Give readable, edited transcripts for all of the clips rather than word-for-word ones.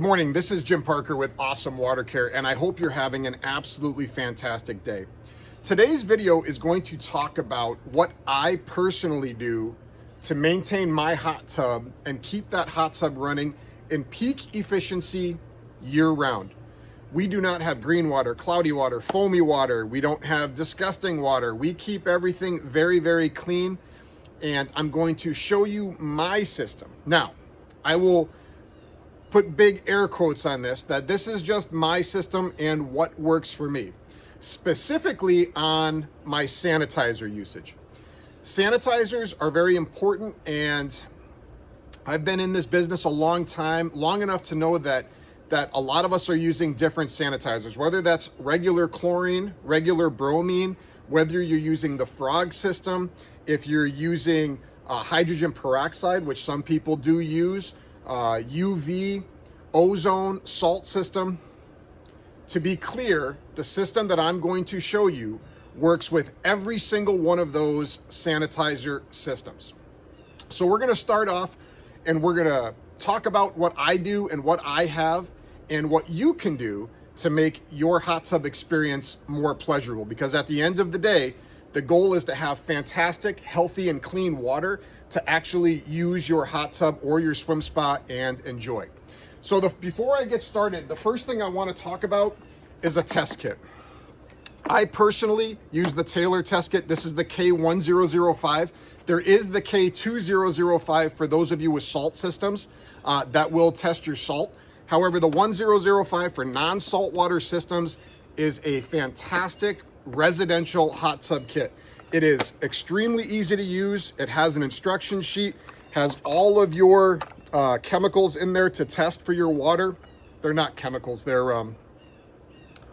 morning, this is Jim Parker with Ahh-Some Water Care, and I hope you're having an absolutely fantastic day. Today's video is going to talk about what I personally do to maintain my hot tub and keep that hot tub running in peak efficiency year-round. We do not have green water, cloudy water, foamy water. We don't have disgusting water. We keep everything very, very clean, and I'm going to show you my system. Now, I will put big air quotes on this, that this is just my system and what works for me. Specifically on my sanitizer usage. Sanitizers are very important, and I've been in this business a long time, long enough to know that a lot of us are using different sanitizers, whether that's regular chlorine, regular bromine, whether you're using the frog system, if you're using hydrogen peroxide, which some people do use, UV, ozone, salt system. To be clear, the system that I'm going to show you works with every single one of those sanitizer systems. So we're going to start off and we're going to talk about what I do and what I have and what you can do to make your hot tub experience more pleasurable. Because at the end of the day, the goal is to have fantastic, healthy, and clean water to actually use your hot tub or your swim spa and enjoy. So before I get started, the first thing I want to talk about is a test kit. I personally use the Taylor test kit. This is the K1005. There is the K2005 for those of you with salt systems that will test your salt. However, the 1005 for non-salt water systems is a fantastic residential hot tub kit. It is extremely easy to use. It has an instruction sheet, has all of your chemicals in there to test for your water. They're not chemicals, they're, I'm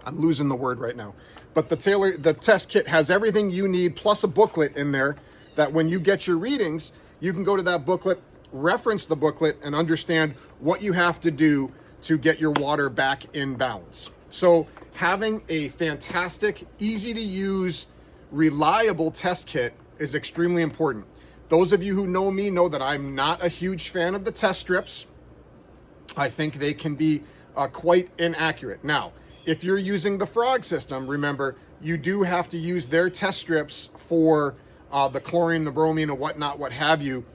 losing the word right now. But the test kit has everything you need, plus a booklet in there that when you get your readings, you can go to that booklet, reference the booklet, and understand what you have to do to get your water back in balance. So having a fantastic, easy to use, reliable test kit is extremely important. Those of you who know me know that I'm not a huge fan of the test strips. I think they can be quite inaccurate. Now, if you're using the frog system, remember, you do have to use their test strips for the chlorine, the bromine, and whatnot, what have you,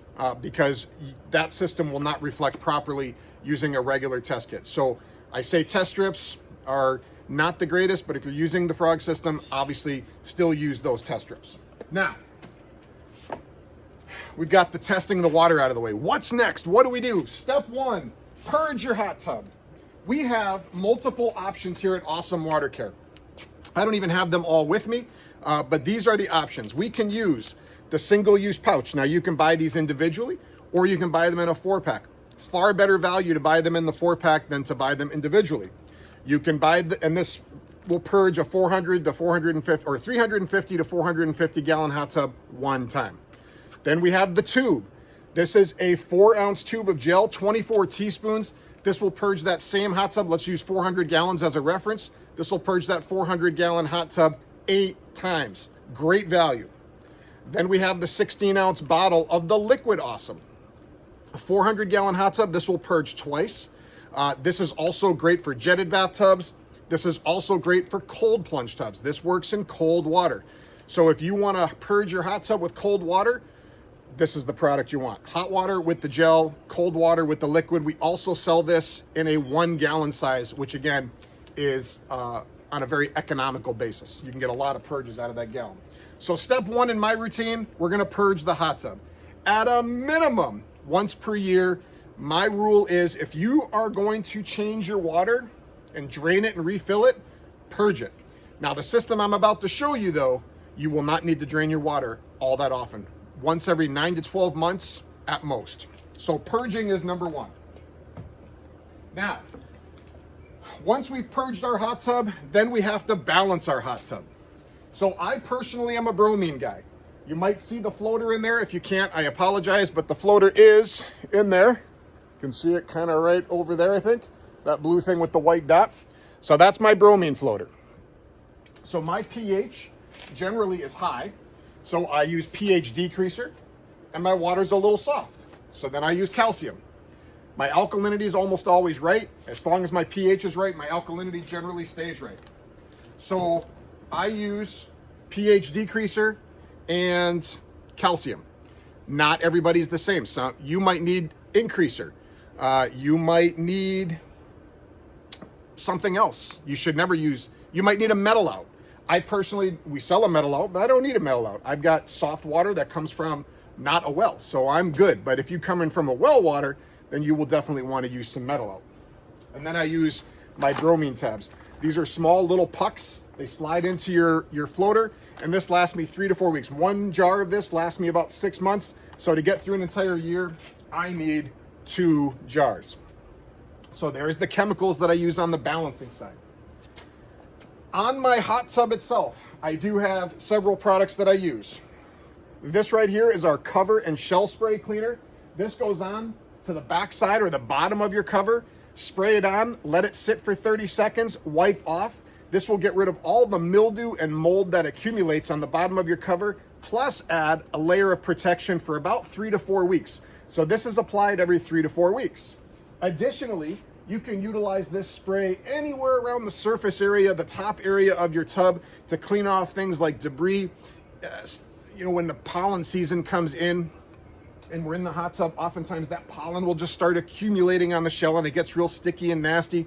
because that system will not reflect properly using a regular test kit. So I say test strips are not the greatest, but if you're using the frog system, obviously still use those test strips. Now, we've got the testing the water out of the way. What's next? What do we do? Step one, purge your hot tub. We have multiple options here at Ahh-Some Water Care. I don't even have them all with me, but these are the options. We can use the single-use pouch. Now, you can buy these individually, or you can buy them in a 4-pack. Far better value to buy them in the 4-pack than to buy them individually. You can buy, and this will purge a 400 to 450 or 350 to 450 gallon hot tub one time. Then we have the tube. This is a 4-ounce tube of gel, 24 teaspoons. This will purge that same hot tub. Let's use 400 gallons as a reference. This will purge that 400 gallon hot tub 8 times. Great value. Then we have the 16-ounce bottle of the liquid Ahh-Some. A 400 gallon hot tub, this will purge twice. This is also great for jetted bathtubs. This is also great for cold plunge tubs. This works in cold water. So if you want to purge your hot tub with cold water, this is the product you want. Hot water with the gel, cold water with the liquid. We also sell this in a 1 gallon size, which again is on a very economical basis. You can get a lot of purges out of that gallon. So step one in my routine, we're gonna purge the hot tub. At a minimum, once per year. My rule is if you are going to change your water and drain it and refill it, purge it. Now the system I'm about to show you though, you will not need to drain your water all that often. Once every 9 to 12 months at most. So purging is number one. Now, once we've purged our hot tub, then we have to balance our hot tub. So I personally am a bromine guy. You might see the floater in there. If you can't, I apologize, but the floater is in there. You can see it kind of right over there, I think. That blue thing with the white dot. So that's my bromine floater. So my pH generally is high. So I use pH decreaser, and my water's a little soft. So then I use calcium. My alkalinity is almost always right. As long as my pH is right, my alkalinity generally stays right. So I use pH decreaser and calcium. Not everybody's the same. So you might need increaser. You might need something else. You should never use, you might need a metal out. I personally, we sell a metal out, but I don't need a metal out. I've got soft water that comes from not a well, so I'm good. But if you come in from a well water, then you will definitely want to use some metal out. And then I use my bromine tabs. These are small little pucks. They slide into your floater, and this lasts me 3 to 4 weeks. One jar of this lasts me about 6 months. So to get through an entire year, I need 2 jars. So there's the chemicals that I use on the balancing side. On my hot tub itself, I do have several products that I use. This right here is our cover and shell spray cleaner. This goes on to the back side or the bottom of your cover. Spray it on, let it sit for 30 seconds, wipe off. This will get rid of all the mildew and mold that accumulates on the bottom of your cover, plus add a layer of protection for about 3 to 4 weeks. So this is applied every 3 to 4 weeks. Additionally, you can utilize this spray anywhere around the surface area, the top area of your tub, to clean off things like debris. When the pollen season comes in and we're in the hot tub, oftentimes that pollen will just start accumulating on the shell and it gets real sticky and nasty.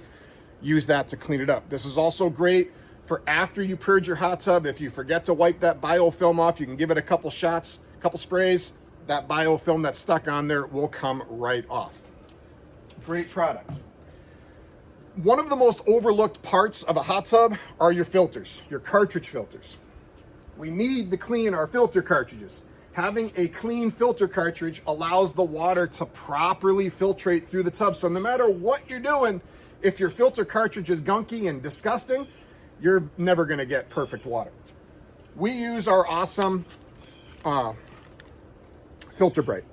Use that to clean it up. This is also great for after you purge your hot tub. If you forget to wipe that biofilm off, you can give it a couple shots, a couple sprays. That biofilm that's stuck on there will come right off. Great product. One of the most overlooked parts of a hot tub are your filters, your cartridge filters. We need to clean our filter cartridges. Having a clean filter cartridge allows the water to properly filtrate through the tub. So no matter what you're doing, if your filter cartridge is gunky and disgusting, you're never going to get perfect water. We use our Ahh-Some Filter Bright.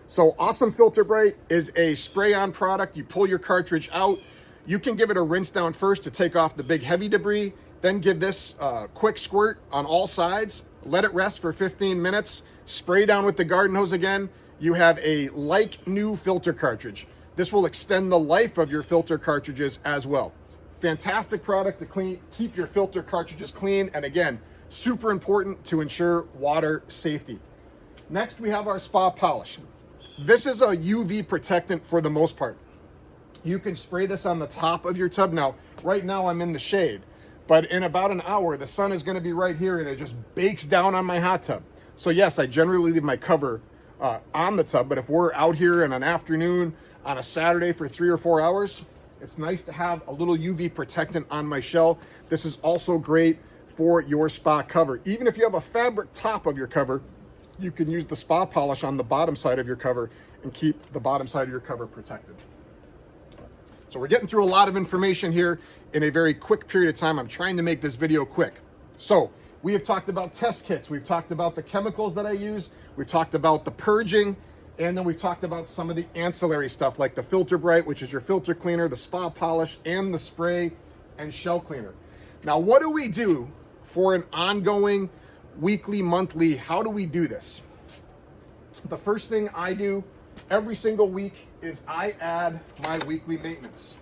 So Ahh-Some Filter Bright is a spray-on product. You pull your cartridge out. You can give it a rinse down first to take off the big heavy debris. Then give this a quick squirt on all sides. Let it rest for 15 minutes. Spray down with the garden hose again. You have a like new filter cartridge. This will extend the life of your filter cartridges as well. Fantastic product to keep your filter cartridges clean. And again, super important to ensure water safety. Next, we have our spa polish. This is a UV protectant for the most part. You can spray this on the top of your tub. Now, right now I'm in the shade, but in about an hour, the sun is going to be right here and it just bakes down on my hot tub. So yes, I generally leave my cover on the tub, but if we're out here in an afternoon on a Saturday for 3 or 4 hours, it's nice to have a little UV protectant on my shell. This is also great for your spa cover. Even if you have a fabric top of your cover, you can use the spa polish on the bottom side of your cover and keep the bottom side of your cover protected. So we're getting through a lot of information here in a very quick period of time. I'm trying to make this video quick. So we have talked about test kits. We've talked about the chemicals that I use. We've talked about the purging. And then we've talked about some of the ancillary stuff like the Filter Bright, which is your filter cleaner, the spa polish, and the spray and shell cleaner. Now, what do we do for an ongoing weekly, monthly? How do we do this? The first thing I do every single week is I add my weekly maintenance.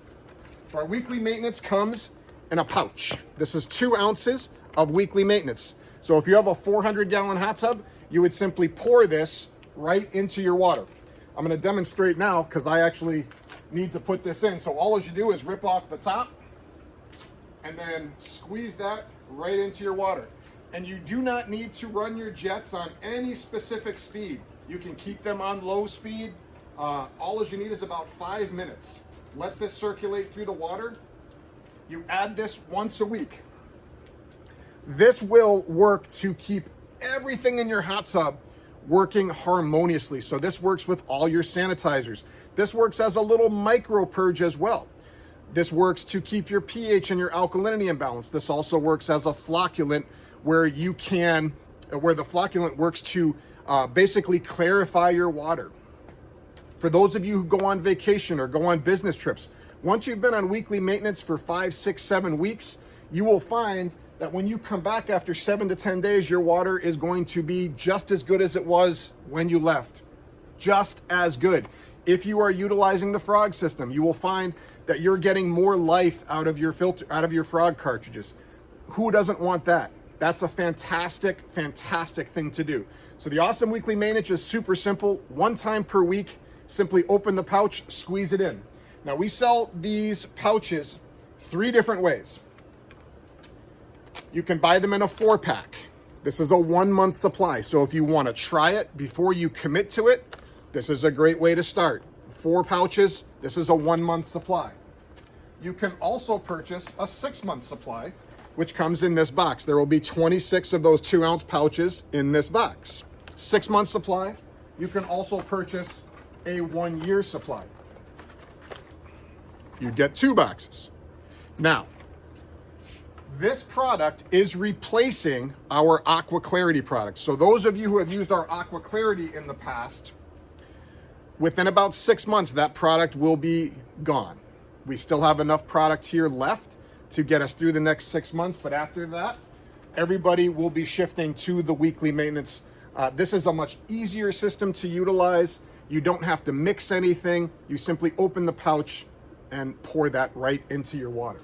So our weekly maintenance comes in a pouch. This is 2 ounces of weekly maintenance. So if you have a 400-gallon hot tub, you would simply pour this right into your water. I'm going to demonstrate now because I actually need to put this in. So all you do is rip off the top and then squeeze that right into your water. And you do not need to run your jets on any specific speed. You can keep them on low speed. All you need is about 5 minutes. Let this circulate through the water. You add this once a week. This will work to keep everything in your hot tub working harmoniously. So this works with all your sanitizers. This works as a little micro purge as well. This works to keep your pH and your alkalinity in balance. This also works as a flocculant where the flocculant works to basically clarify your water. For those of you who go on vacation or go on business trips, once you've been on weekly maintenance for 5, 6, 7 weeks, you will find that when you come back after 7 to 10 days, your water is going to be just as good as it was when you left. Just as good. If you are utilizing the frog system, you will find that you're getting more life out of your filter, out of your frog cartridges. Who doesn't want that? That's a fantastic, fantastic thing to do. So the Ahh-Some weekly maintenance is super simple. One time per week, simply open the pouch, squeeze it in. Now we sell these pouches 3 different ways. You can buy them in a 4-pack. This is a 1-month supply. So if you want to try it before you commit to it, this is a great way to start. 4 pouches, this is a 1-month supply. You can also purchase a 6-month supply, which comes in this box. There will be 26 of those 2-ounce pouches in this box. 6-month supply. You can also purchase a 1-year supply. You get 2 boxes. Now, this product is replacing our Aqua Clarity product. So those of you who have used our Aqua Clarity in the past, within about 6 months, that product will be gone. We still have enough product here left to get us through the next 6 months, but after that, everybody will be shifting to the weekly maintenance. This is a much easier system to utilize. You don't have to mix anything. You simply open the pouch and pour that right into your water.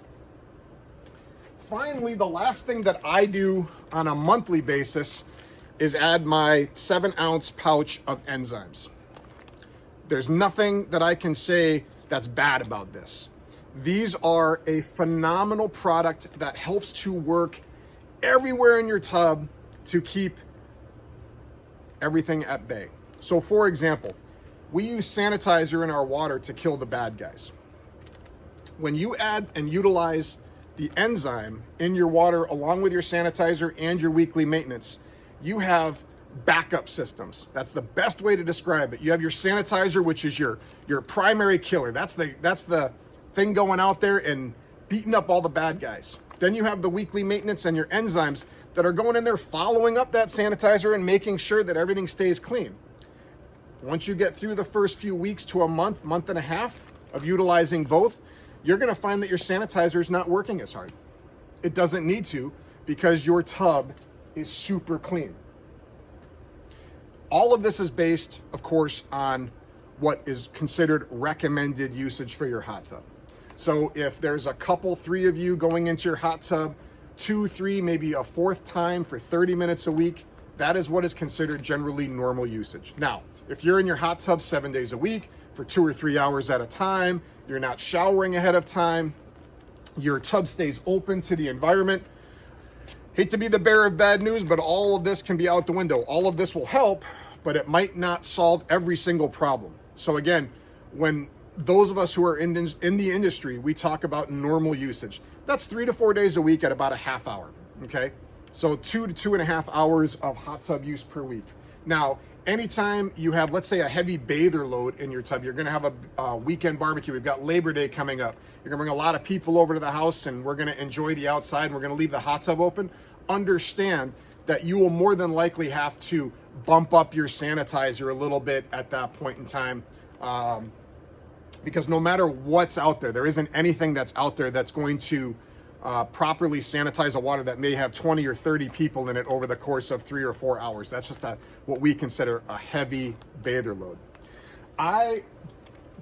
Finally, the last thing that I do on a monthly basis is add my 7-ounce pouch of enzymes. There's nothing that I can say that's bad about this. These are a phenomenal product that helps to work everywhere in your tub to keep everything at bay. So for example, we use sanitizer in our water to kill the bad guys. When you add and utilize the enzyme in your water along with your sanitizer and your weekly maintenance, you have backup systems. That's the best way to describe it. You have your sanitizer, which is your primary killer. That's the thing going out there and beating up all the bad guys. Then you have the weekly maintenance and your enzymes that are going in there following up that sanitizer and making sure that everything stays clean. Once you get through the first few weeks to a month and a half of utilizing both, you're going to find that your sanitizer is not working as hard. It doesn't need to, because your tub is super clean. All of this is based, of course, on what is considered recommended usage for your hot tub. So if there's a couple, 3 of you going into your hot tub, 2, 3, maybe a 4th time for 30 minutes a week, that is what is considered generally normal usage. Now, if you're in your hot tub 7 days a week for 2 or 3 hours at a time, you're not showering ahead of time, your tub stays open to the environment. Hate to be the bearer of bad news, but all of this can be out the window. All of this will help, but it might not solve every single problem. So again, when those of us who are in the industry, we talk about normal usage. That's 3 to 4 days a week at about a half hour, okay? So 2 to 2.5 hours of hot tub use per week. Now, anytime you have, let's say, a heavy bather load in your tub, you're gonna have a weekend barbecue. We've got Labor Day coming up. You're gonna bring a lot of people over to the house and we're gonna enjoy the outside and we're gonna leave the hot tub open. Understand that you will more than likely have to bump up your sanitizer a little bit at that point in time, because no matter what's out there, there isn't anything that's out there that's going to properly sanitize a water that may have 20 or 30 people in it over the course of 3 or 4 hours. That's just what we consider a heavy bather load. I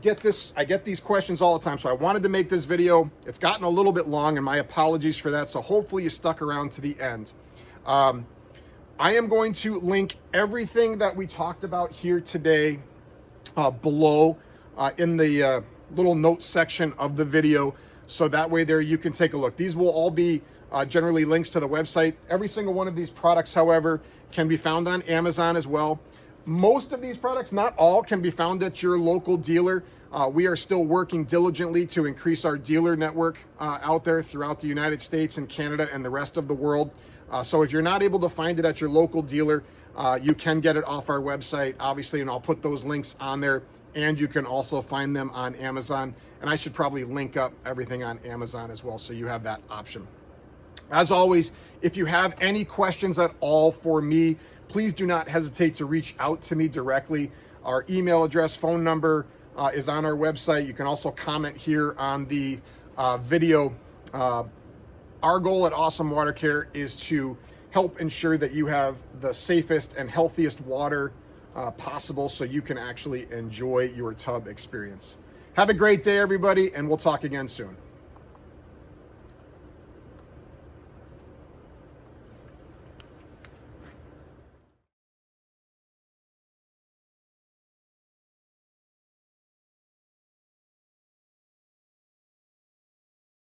get these questions all the time, so I wanted to make this video. It's gotten a little bit long, and my apologies for that, so hopefully you stuck around to the end. I am going to link everything that we talked about here today below in the little notes section of the video, so that way there you can take a look. These will all be generally links to the website. Every single one of these products, however, can be found on Amazon as well. Most of these products, not all, can be found at your local dealer. We are still working diligently to increase our dealer network out there throughout the United States and Canada and the rest of the world. So if you're not able to find it at your local dealer, you can get it off our website, obviously, and I'll put those links on there. And you can also find them on Amazon. And I should probably link up everything on Amazon as well, so you have that option. As always, if you have any questions at all for me, please do not hesitate to reach out to me directly. Our email address, phone number is on our website. You can also comment here on the video. Our goal at Ahh-Some Water Care is to help ensure that you have the safest and healthiest water possible so you can actually enjoy your tub experience. Have a great day, everybody, and we'll talk again soon.